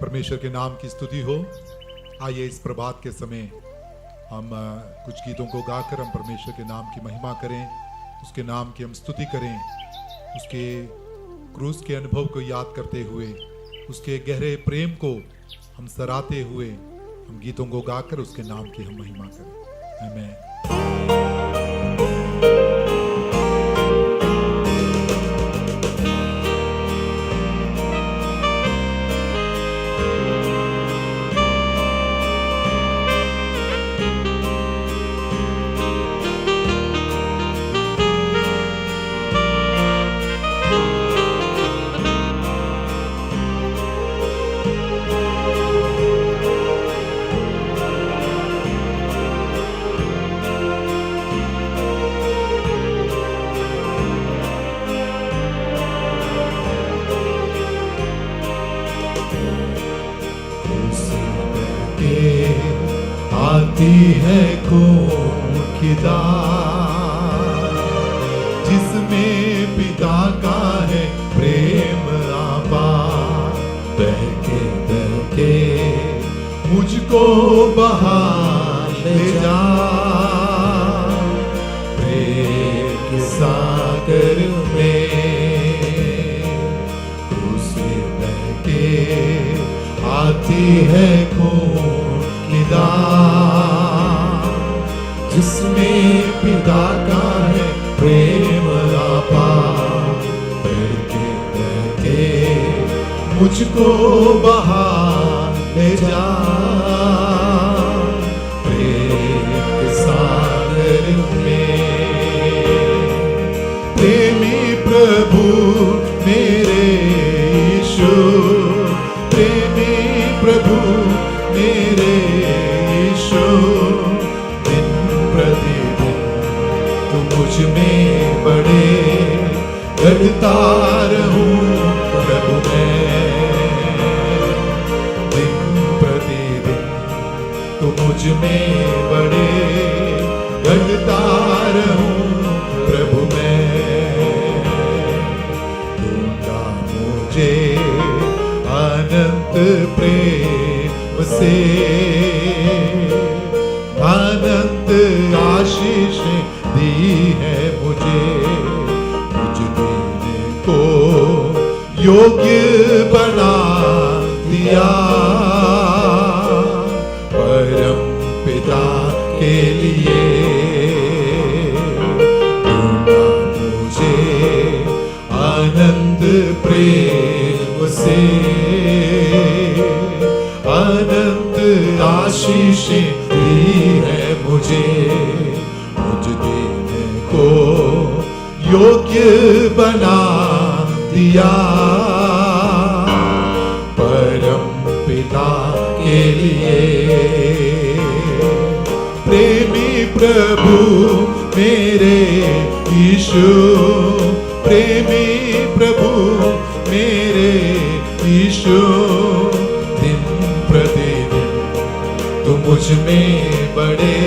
परमेश्वर के नाम की स्तुति हो। आइए इस प्रभात के समय हम कुछ गीतों को गाकर हम परमेश्वर के नाम की महिमा करें, उसके नाम की हम स्तुति करें, उसके क्रूस के अनुभव को याद करते हुए, उसके गहरे प्रेम को हम सराहते हुए हम गीतों को गाकर उसके नाम की हम महिमा करें। आमीन। आती है कौन की दात, जिसमें पिता का है प्रेम आपार। बहके बहके मुझको बहा ले जा, प्रेम के सागर में उसे बहके आती है कौन की दात, जिसमें पिता का है प्रेम अपार। बहके बहके मुझको बहा ले जा, प्रेम के सागर में। प्रेमी प्रभु मेरे यीशु, प्रेमी प्रभु मेरे यीशु, दिन प्रतिदिन तू मुझ में बड़े बढ़ता रहूं प्रभु मैं। दिन प्रतिदिन तू मुझ में बड़े बढ़ता रहूं प्रभु मैं। दूंगा मुझे अनंत प्रेम से अनंत आशीष दी है मुझे, मुझ देने को योग्य बना दिया। परम पिता के लिए दूंगा मुझे अनंत प्रेम से अनंत आशीष दी है मुझे, मुझ देने को योग्य बना दिया। परम पिता के लिए प्रेमी प्रभु मेरे यीशु, प्रेमी प्रभु मेरे यीशु, दिन प्रतिदिन तू मुझ में बड़े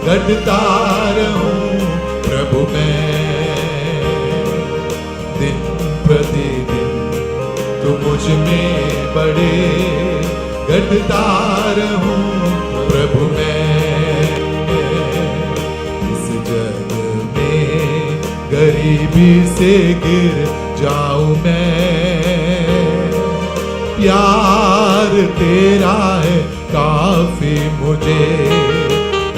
बढ़ता रहूं प्रभु मैं। दिन प्रतिदिन तू मुझ में बड़े बढ़ता रहूं प्रभु मैं। इस जग में गरीबी से गिर जाऊं मैं, प्यार तेरा है काफी मुझे।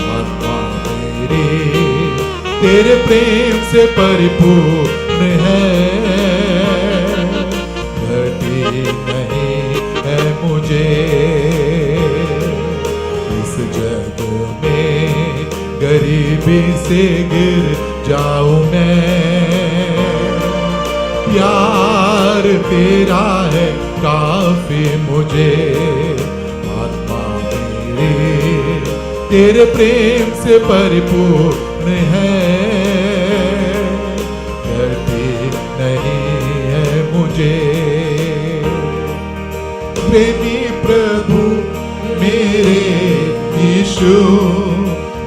आत्मा मेरी तेरे प्रेम से परिपूर्ण है, घटी नहीं है मुझे। इस जग में गरीबी से गिर जाऊं मैं, प्यार तेरा है काफी मुझे। आत्मा मेरी तेरे प्रेम से परिपूर्ण है, घटी नहीं है मुझे। प्रेमी प्रभु मेरे यीशु,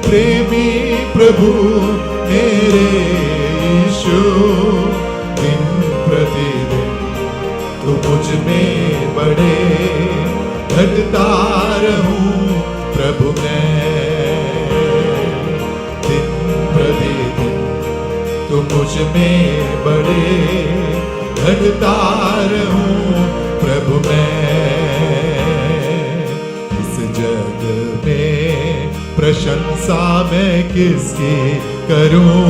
प्रेमी प्रभु मेरे यीशु, दिन प्रतिदिन तू मुझ में बड़े में बड़े घटता रहूं प्रभु मैं। इस जग में प्रशंसा मैं किसकी करूं,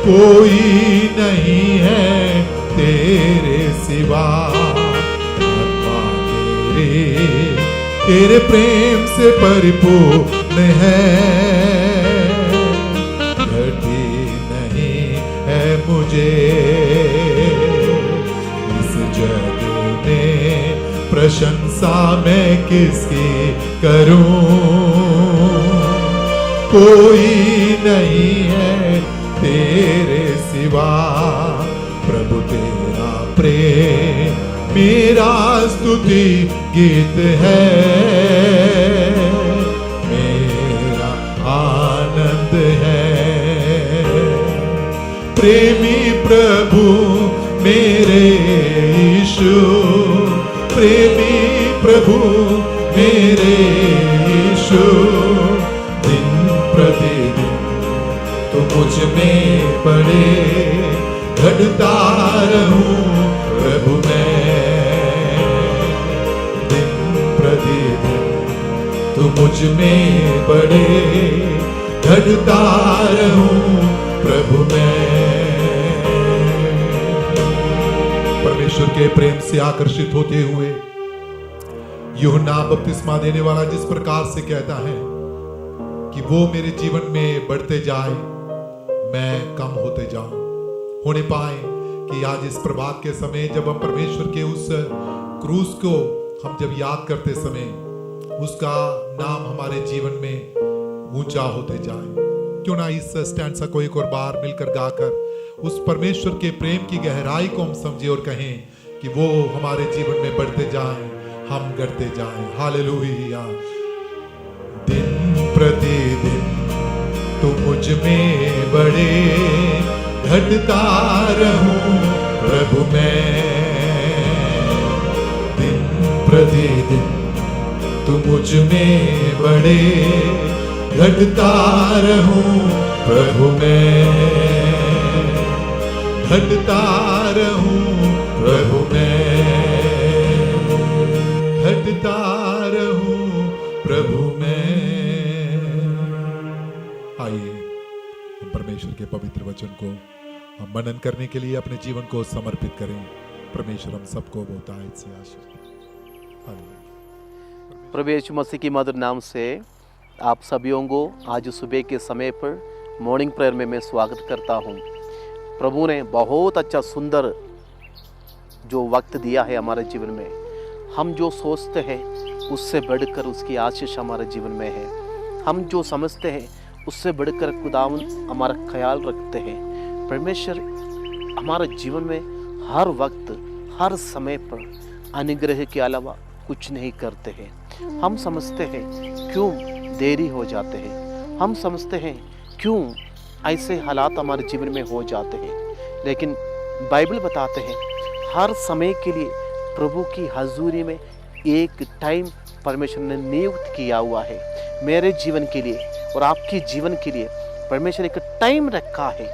कोई नहीं है तेरे सिवा। आत्मा तेरे प्रेम से परिपूर्ण है, घटी नहीं है मुझे इस जग में प्रशंसा मैं किसकी करूं, कोई नहीं है तेरे सिवा। प्रभु तेरा प्रेम मेरा स्तुति गीत है, मेरा आनंद है। प्रेमी प्रभु मेरे यीशु, प्रेमी प्रभु मेरे यीशु, दिन प्रतिदिन तो मुझ में बड़े घटता रहूं प्रभु मैं। दिन प्रतिदिन तो मुझ में बड़े घटता रहूं प्रभु मैं। परमेश्वर के प्रेम से आकर्षित होते हुए यूहन्ना बपतिस्मा देने वाला जिस प्रकार से कहता है कि वो मेरे जीवन में बढ़ते जाए मैं कम होते जाऊं, होने पाए कि आज इस प्रभात के समय जब हम परमेश्वर के उस क्रूस को हम जब याद करते समय उसका नाम हमारे जीवन में ऊंचा होते जाए। क्यों ना इस स्टैंडा को एक और बार मिलकर गाकर उस परमेश्वर के प्रेम की गहराई को हम समझे और कहें कि वो हमारे जीवन में बढ़ते जाएं, हम बढ़ते जाएं। हालेलुया। दिन प्रतिदिन तो मुझ में बड़े घटता रहूं प्रभु मैं। दिन प्रतिदिन तो मुझ में बड़े घटता रहूं प्रभु मैं। घटता रहूं प्रभु मैं, घटता रहूं प्रभु मैं। आइए हम परमेश्वर के पवित्र वचन को हम मनन करने के लिए अपने जीवन को समर्पित करें। परमेश्वर हम सबको बहुतायत से आशीष दे। प्रभु यीशु मसीह की मधुर नाम से आप सभी को आज सुबह के समय पर मॉर्निंग प्रेयर में मैं स्वागत करता हूं। प्रभु ने बहुत अच्छा सुंदर जो वक्त दिया है हमारे जीवन में। हम जो सोचते हैं उससे बढ़कर उसकी आशीष हमारे जीवन में है। हम जो समझते हैं उससे बढ़कर खुदावंद हमारा ख्याल रखते हैं। परमेश्वर हमारे जीवन में हर वक्त हर समय पर अनुग्रह के अलावा कुछ नहीं करते हैं। हम समझते हैं क्यों देरी हो जाते हैं, हम समझते हैं क्यों ऐसे हालात हमारे जीवन में हो जाते हैं, लेकिन बाइबल बताते हैं हर समय के लिए प्रभु की हजूरी में एक टाइम परमेश्वर ने नियुक्त किया हुआ है। मेरे जीवन के लिए और आपके जीवन के लिए परमेश्वर एक टाइम रखा है।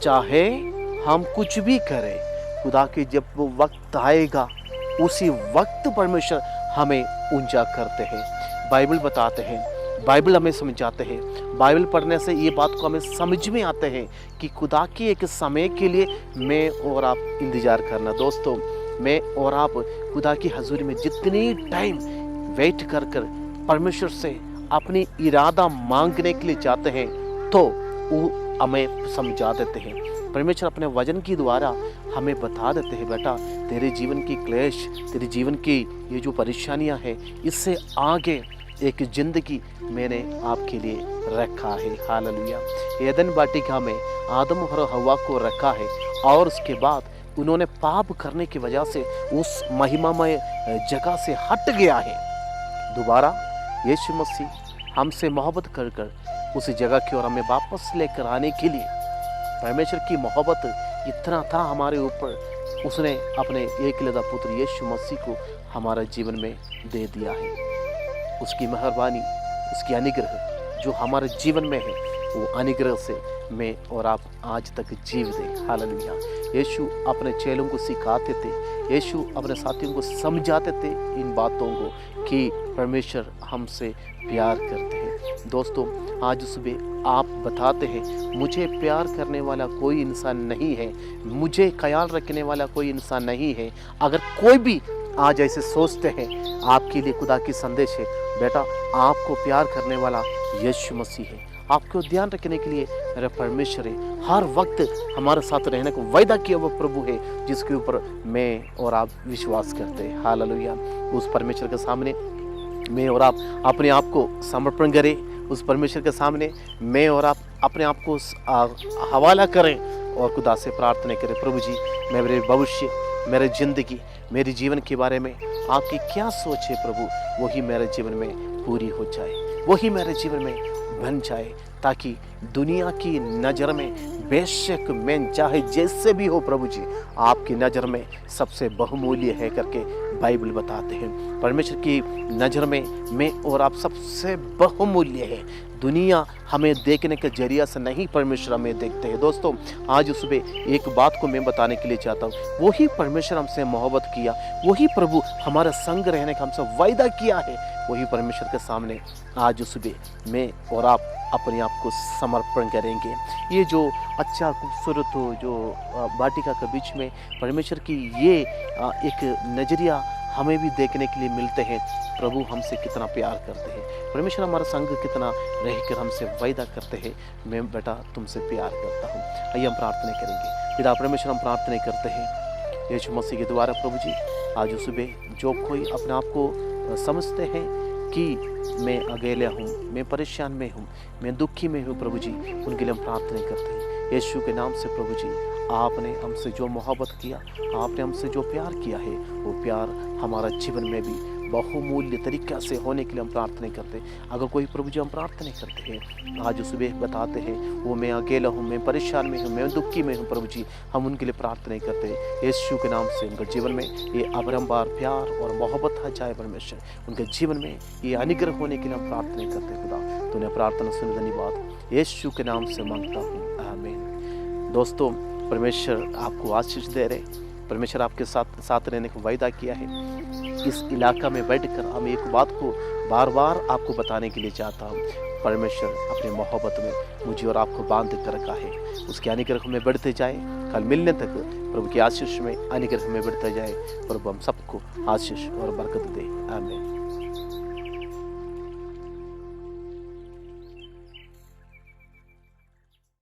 चाहे हम कुछ भी करें, खुदा के जब वो वक्त आएगा उसी वक्त परमेश्वर हमें ऊंचा करते हैं। बाइबल बताते हैं, बाइबल हमें समझाते हैं। बाइबल पढ़ने से ये बात को हमें समझ में आते हैं कि खुदा के एक समय के लिए मैं और आप इंतज़ार करना। दोस्तों, मैं और आप खुदा की हजूरी में जितनी टाइम वेट कर कर परमेश्वर से अपनी इरादा मांगने के लिए जाते हैं तो वो हमें समझा देते हैं। परमेश्वर अपने वचन की द्वारा हमें बता देते हैं, बेटा तेरे जीवन की क्लेश, तेरे जीवन की ये जो परेशानियां हैं, इससे आगे एक जिंदगी मैंने आपके लिए रखा है। हालेलुया। एदन वाटिका में आदम और हवा को रखा है और उसके बाद उन्होंने पाप करने की वजह से उस महिमामय जगह से हट गया है। दोबारा यीशु मसीह हमसे मोहब्बत कर कर उस जगह की ओर हमें वापस लेकर आने के लिए, परमेश्वर की मोहब्बत इतना था हमारे ऊपर, उसने अपने एकलौता पुत्र यीशु मसीह को हमारे जीवन में दे दिया है। उसकी मेहरबानी, उसकी अनुग्रह जो हमारे जीवन में है, वो अनुग्रह से मैं और आप आज तक जीवित हैं। हालेलुया। यीशु अपने चेलों को सिखाते थे, यीशु अपने साथियों को समझाते थे इन बातों को कि परमेश्वर हमसे प्यार करते हैं। दोस्तों, आज सुबह आप बताते हैं मुझे प्यार करने वाला कोई इंसान नहीं है, मुझे ख्याल रखने वाला कोई इंसान नहीं है। अगर कोई भी आज ऐसे सोचते हैं, आपके लिए खुदा की संदेश है, बेटा आपको प्यार करने वाला यीशु मसीह है, आपको ध्यान रखने के लिए मेरा परमेश्वर है, हर वक्त हमारे साथ रहने को वायदा किया वो प्रभु है जिसके ऊपर मैं और आप विश्वास करते हैं। हालेलुया। उस परमेश्वर के सामने मैं और आप अपने आप को समर्पण करें, उस परमेश्वर के सामने मैं और आप अपने आप को हवाला करें और खुदा से प्रार्थना करें, प्रभु जी मेरे भविष्य, मेरे ज़िंदगी, मेरे जीवन के बारे में आपकी क्या सोच है प्रभु, वही मेरे जीवन में पूरी हो जाए, वही मेरे जीवन में बन जाए, ताकि दुनिया की नज़र में बेशक मैं चाहे जैसे भी हो प्रभु जी, आपकी नज़र में सबसे बहुमूल्य है करके बाइबल बताते हैं। परमेश्वर की नज़र में मैं और आप सबसे बहुमूल्य है। दुनिया हमें देखने के जरिया से नहीं परमेश्वर हमें देखते हैं। दोस्तों, आज सुबह एक बात को मैं बताने के लिए चाहता हूँ, वही परमेश्वर हमसे मोहब्बत किया, वही प्रभु हमारा संग रहने का हमसे वायदा किया है, वही परमेश्वर के सामने आज सुबह मैं और आप अपने आप को समर्पण करेंगे। ये जो अच्छा खूबसूरत हो जो वाटिका के बीच में परमेश्वर की ये एक नज़रिया हमें भी देखने के लिए मिलते हैं, प्रभु हमसे कितना प्यार करते हैं, परमेश्वर हमारा संग कितना रहकर हमसे वायदा करते हैं, मैं बेटा तुमसे प्यार करता हूँ। आइए हम प्रार्थना करेंगे। पिता परमेश्वर, हम प्रार्थना करते हैं यीशु मसीह के द्वारा प्रभु जी, आज सुबह जो कोई अपने आप को समझते हैं कि मैं अकेला हूँ, मैं परेशान में हूँ, मैं दुखी में हूँ प्रभु जी, उनके लिए हम प्रार्थना करते हैं यीशु के नाम से। प्रभु जी, आपने हमसे जो मोहब्बत किया, आपने हमसे जो प्यार किया है, वो प्यार हमारा जीवन में भी बहुमूल्य तरीक़ा से होने के लिए हम प्रार्थना करते हैं। अगर कोई प्रभु जी हम प्रार्थना करते हैं, आज सुबह बताते हैं वो मैं अकेला हूँ, मैं परेशान में हूँ, मैं दुखी में हूँ प्रभु जी, हम उनके लिए प्रार्थना करते हैं यीशु के नाम से। उनके जीवन में ये अपरंपार प्यार और मोहब्बत आ जाए परमेश्वर, उनके जीवन में ये अनुग्रह होने के लिए हम प्रार्थना करते हैं। खुदा तूने प्रार्थना सुन, धन्यवाद, यीशु के नाम से मांगता हूँ, आमीन। दोस्तों, परमेश्वर आपको आशीष दे रहे, परमेश्वर आपके साथ रहने का वायदा किया है। इस इलाका में बैठकर हम एक बात को बार बार आपको बताने के लिए चाहता हूँ, परमेश्वर अपने मोहब्बत में मुझे और आपको बांध कर रखा है, उसके अनुग्रह में बढ़ते जाए। कल मिलने तक प्रभु की आशीष में अनुग्रह में बढ़ते जाए। प्रभु हम सबको आशीष और बरकत दे।